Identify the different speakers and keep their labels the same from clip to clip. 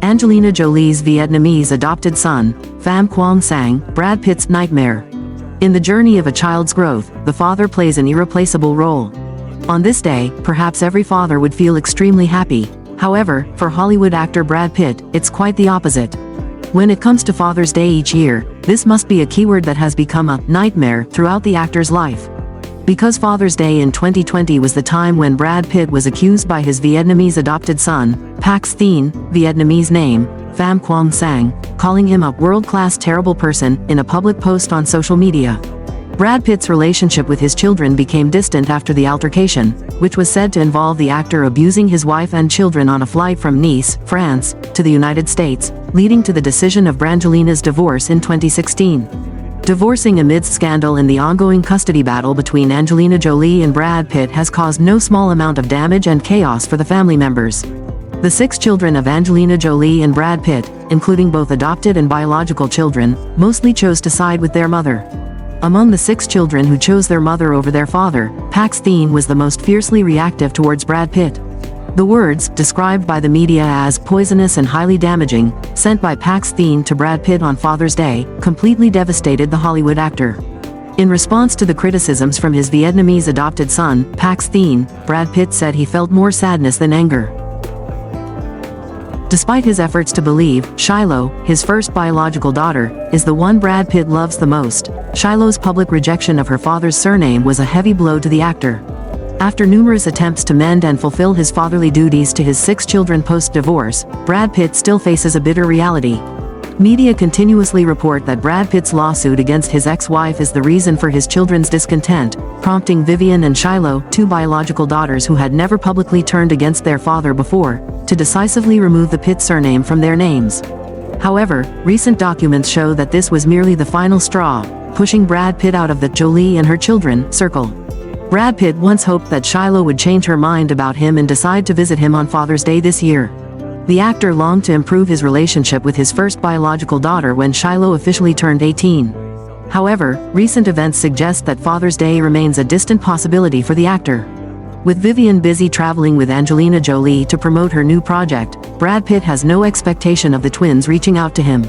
Speaker 1: Angelina Jolie's Vietnamese adopted son, Pham Quang Sang, Brad Pitt's nightmare. In the journey of a child's growth, the father plays an irreplaceable role. On this day, perhaps every father would feel extremely happy. However, for Hollywood actor Brad Pitt, it's quite the opposite. When it comes to Father's Day each year, this must be a keyword that has become a nightmare throughout the actor's life. Because Father's Day in 2020 was the time when Brad Pitt was accused by his Vietnamese adopted son, Pax Thien, Vietnamese name, Pham Quang Sang, calling him a world-class terrible person in a public post on social media. Brad Pitt's relationship with his children became distant after the altercation, which was said to involve the actor abusing his wife and children on a flight from Nice, France, to the United States, leading to the decision of Brangelina's divorce in 2016. Divorcing amidst scandal in the ongoing custody battle between Angelina Jolie and Brad Pitt has caused no small amount of damage and chaos for the family members. The 6 children of Angelina Jolie and Brad Pitt, including both adopted and biological children, mostly chose to side with their mother. Among the 6 children who chose their mother over their father, Pax Thien was the most fiercely reactive towards Brad Pitt. The words, described by the media as poisonous and highly damaging, sent by Pax Thien to Brad Pitt on Father's Day, completely devastated the Hollywood actor. In response to the criticisms from his Vietnamese adopted son, Pax Thien, Brad Pitt said he felt more sadness than anger. Despite his efforts to believe, Shiloh, his first biological daughter, is the one Brad Pitt loves the most, Shiloh's public rejection of her father's surname was a heavy blow to the actor. After numerous attempts to mend and fulfill his fatherly duties to his 6 children post-divorce, Brad Pitt still faces a bitter reality. Media continuously report that Brad Pitt's lawsuit against his ex-wife is the reason for his children's discontent, prompting Vivian and Shiloh, 2 biological daughters who had never publicly turned against their father before, to decisively remove the Pitt surname from their names. However, recent documents show that this was merely the final straw, pushing Brad Pitt out of the Jolie and her children circle. Brad Pitt once hoped that Shiloh would change her mind about him and decide to visit him on Father's Day this year. The actor longed to improve his relationship with his first biological daughter when Shiloh officially turned 18. However, recent events suggest that Father's Day remains a distant possibility for the actor. With Vivian busy traveling with Angelina Jolie to promote her new project, Brad Pitt has no expectation of the twins reaching out to him.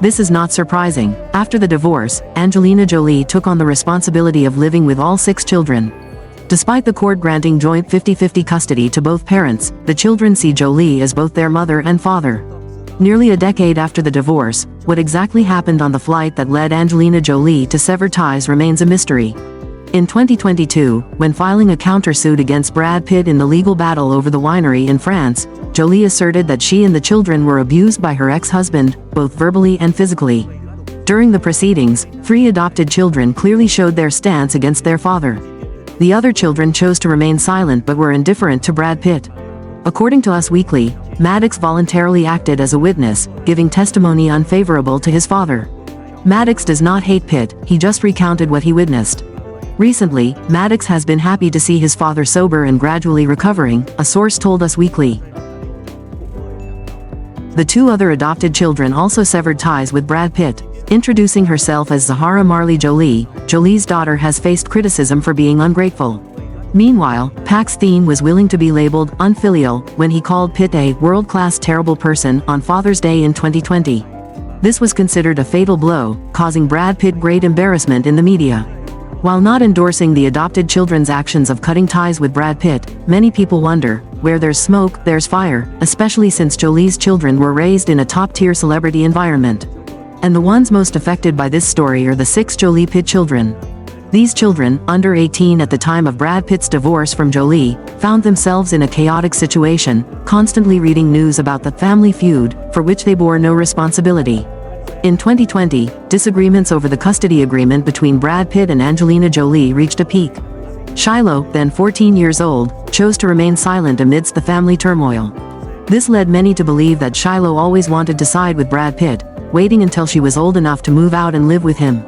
Speaker 1: This is not surprising. After the divorce, Angelina Jolie took on the responsibility of living with all 6 children. Despite the court granting joint 50-50 custody to both parents, the children see Jolie as both their mother and father. Nearly a decade after the divorce, what exactly happened on the flight that led Angelina Jolie to sever ties remains a mystery. In 2022, when filing a countersuit against Brad Pitt in the legal battle over the winery in France, Jolie asserted that she and the children were abused by her ex-husband, both verbally and physically. During the proceedings, 3 adopted children clearly showed their stance against their father. The other children chose to remain silent but were indifferent to Brad Pitt. According to Us Weekly, Maddox voluntarily acted as a witness, giving testimony unfavorable to his father. Maddox does not hate Pitt, he just recounted what he witnessed. Recently, Maddox has been happy to see his father sober and gradually recovering, a source told Us Weekly. The 2 other adopted children also severed ties with Brad Pitt. Introducing herself as Zahara Marley Jolie, Jolie's daughter has faced criticism for being ungrateful. Meanwhile, Pax Thien was willing to be labeled unfilial when he called Pitt a world-class terrible person on Father's Day in 2020. This was considered a fatal blow, causing Brad Pitt great embarrassment in the media. While not endorsing the adopted children's actions of cutting ties with Brad Pitt, many people wonder, where there's smoke, there's fire, especially since Jolie's children were raised in a top-tier celebrity environment. And the ones most affected by this story are the 6 Jolie Pitt children. These children, under 18 at the time of Brad Pitt's divorce from Jolie, found themselves in a chaotic situation, constantly reading news about the family feud, for which they bore no responsibility. In 2020, disagreements over the custody agreement between Brad Pitt and Angelina Jolie reached a peak. Shiloh, then 14 years old, chose to remain silent amidst the family turmoil. This led many to believe that Shiloh always wanted to side with Brad Pitt, waiting until she was old enough to move out and live with him.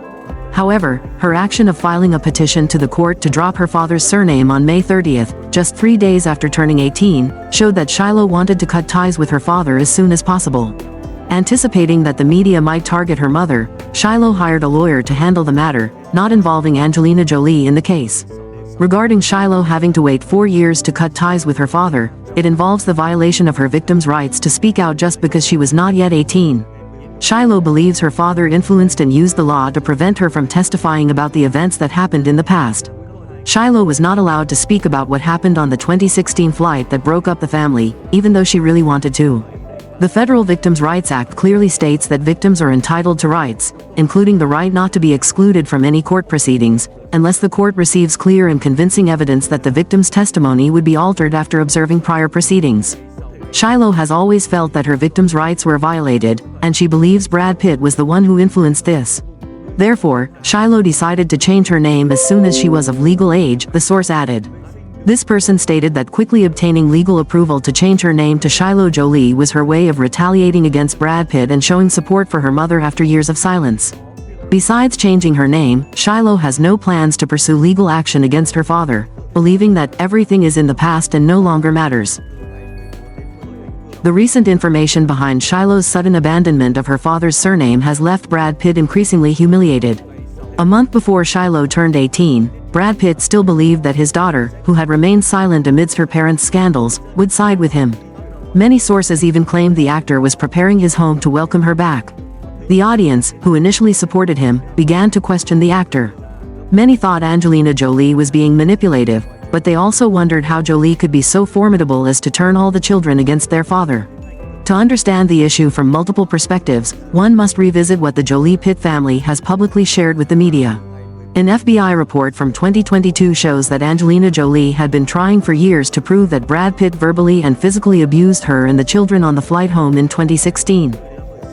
Speaker 1: However, her action of filing a petition to the court to drop her father's surname on May 30th, just 3 days after turning 18, showed that Shiloh wanted to cut ties with her father as soon as possible. Anticipating that the media might target her mother, Shiloh hired a lawyer to handle the matter, not involving Angelina Jolie in the case. Regarding Shiloh having to wait 4 years to cut ties with her father, it involves the violation of her victim's rights to speak out just because she was not yet 18. Shiloh believes her father influenced and used the law to prevent her from testifying about the events that happened in the past. Shiloh was not allowed to speak about what happened on the 2016 flight that broke up the family, even though she really wanted to. The Federal Victims' Rights Act clearly states that victims are entitled to rights, including the right not to be excluded from any court proceedings, unless the court receives clear and convincing evidence that the victim's testimony would be altered after observing prior proceedings. Shiloh has always felt that her victim's rights were violated, and she believes Brad Pitt was the one who influenced this. Therefore, Shiloh decided to change her name as soon as she was of legal age, the source added. This person stated that quickly obtaining legal approval to change her name to Shiloh Jolie was her way of retaliating against Brad Pitt and showing support for her mother after years of silence. Besides changing her name, Shiloh has no plans to pursue legal action against her father, believing that everything is in the past and no longer matters. The recent information behind Shiloh's sudden abandonment of her father's surname has left Brad Pitt increasingly humiliated. A month before Shiloh turned 18, Brad Pitt still believed that his daughter, who had remained silent amidst her parents' scandals, would side with him. Many sources even claimed the actor was preparing his home to welcome her back. The audience, who initially supported him, began to question the actor. Many thought Angelina Jolie was being manipulative, but they also wondered how Jolie could be so formidable as to turn all the children against their father. To understand the issue from multiple perspectives, one must revisit what the Jolie-Pitt family has publicly shared with the media. An FBI report from 2022 shows that Angelina Jolie had been trying for years to prove that Brad Pitt verbally and physically abused her and the children on the flight home in 2016.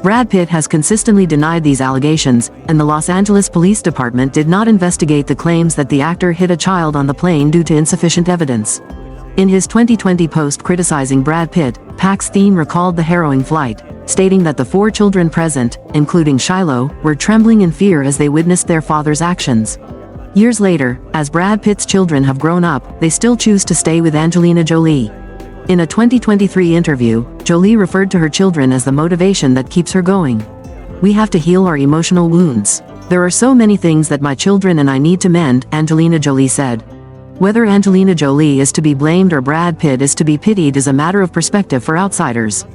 Speaker 1: Brad Pitt has consistently denied these allegations, and the Los Angeles Police Department did not investigate the claims that the actor hit a child on the plane due to insufficient evidence. In his 2020 post criticizing Brad Pitt, Pax Thien recalled the harrowing flight, stating that the 4 children present, including Shiloh, were trembling in fear as they witnessed their father's actions. Years later, as Brad Pitt's children have grown up, they still choose to stay with Angelina Jolie. In a 2023 interview, Jolie referred to her children as the motivation that keeps her going. "We have to heal our emotional wounds. There are so many things that my children and I need to mend," Angelina Jolie said. Whether Angelina Jolie is to be blamed or Brad Pitt is to be pitied is a matter of perspective for outsiders.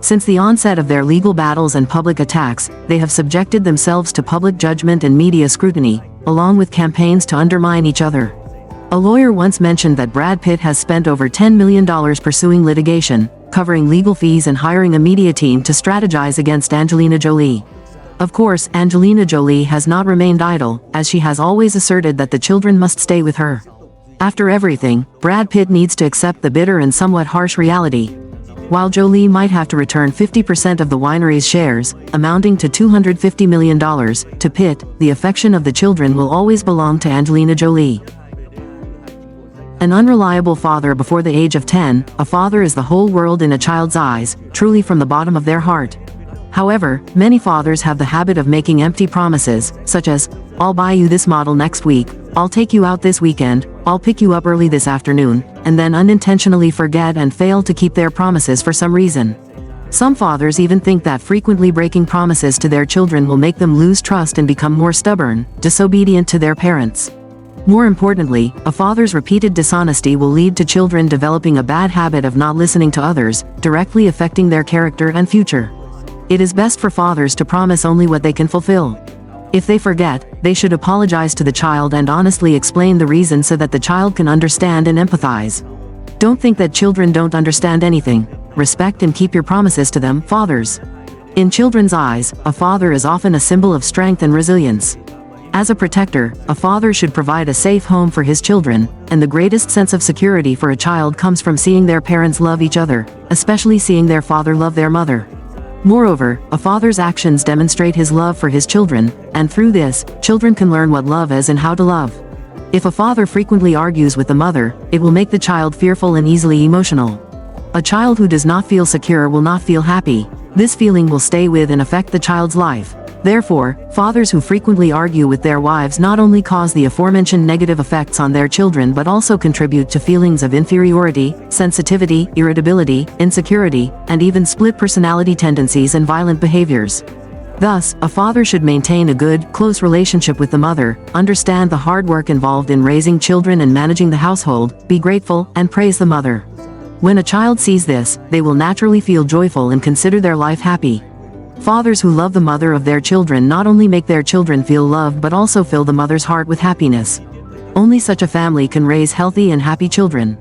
Speaker 1: Since the onset of their legal battles and public attacks, they have subjected themselves to public judgment and media scrutiny, along with campaigns to undermine each other. A lawyer once mentioned that Brad Pitt has spent over $10 million pursuing litigation, covering legal fees and hiring a media team to strategize against Angelina Jolie. Of course, Angelina Jolie has not remained idle, as she has always asserted that the children must stay with her. After everything, Brad Pitt needs to accept the bitter and somewhat harsh reality. While Jolie might have to return 50% of the winery's shares, amounting to $250 million, to Pitt, the affection of the children will always belong to Angelina Jolie. An unreliable father before the age of 10, a father is the whole world in a child's eyes, truly from the bottom of their heart. However, many fathers have the habit of making empty promises, such as, "I'll buy you this model next week, I'll take you out this weekend, I'll pick you up early this afternoon," and then unintentionally forget and fail to keep their promises for some reason. Some fathers even think that frequently breaking promises to their children will make them lose trust and become more stubborn, disobedient to their parents. More importantly, a father's repeated dishonesty will lead to children developing a bad habit of not listening to others, directly affecting their character and future. It is best for fathers to promise only what they can fulfill. If they forget, they should apologize to the child and honestly explain the reason so that the child can understand and empathize. Don't think that children don't understand anything. Respect and keep your promises to them, fathers. In children's eyes, a father is often a symbol of strength and resilience. As a protector, a father should provide a safe home for his children, and the greatest sense of security for a child comes from seeing their parents love each other, especially seeing their father love their mother. Moreover, a father's actions demonstrate his love for his children, and through this, children can learn what love is and how to love. If a father frequently argues with the mother, it will make the child fearful and easily emotional. A child who does not feel secure will not feel happy. This feeling will stay with and affect the child's life. Therefore, fathers who frequently argue with their wives not only cause the aforementioned negative effects on their children but also contribute to feelings of inferiority, sensitivity, irritability, insecurity, and even split personality tendencies and violent behaviors. Thus, a father should maintain a good, close relationship with the mother, understand the hard work involved in raising children and managing the household, be grateful, and praise the mother. When a child sees this, they will naturally feel joyful and consider their life happy. Fathers who love the mother of their children not only make their children feel loved but also fill the mother's heart with happiness. Only such a family can raise healthy and happy children.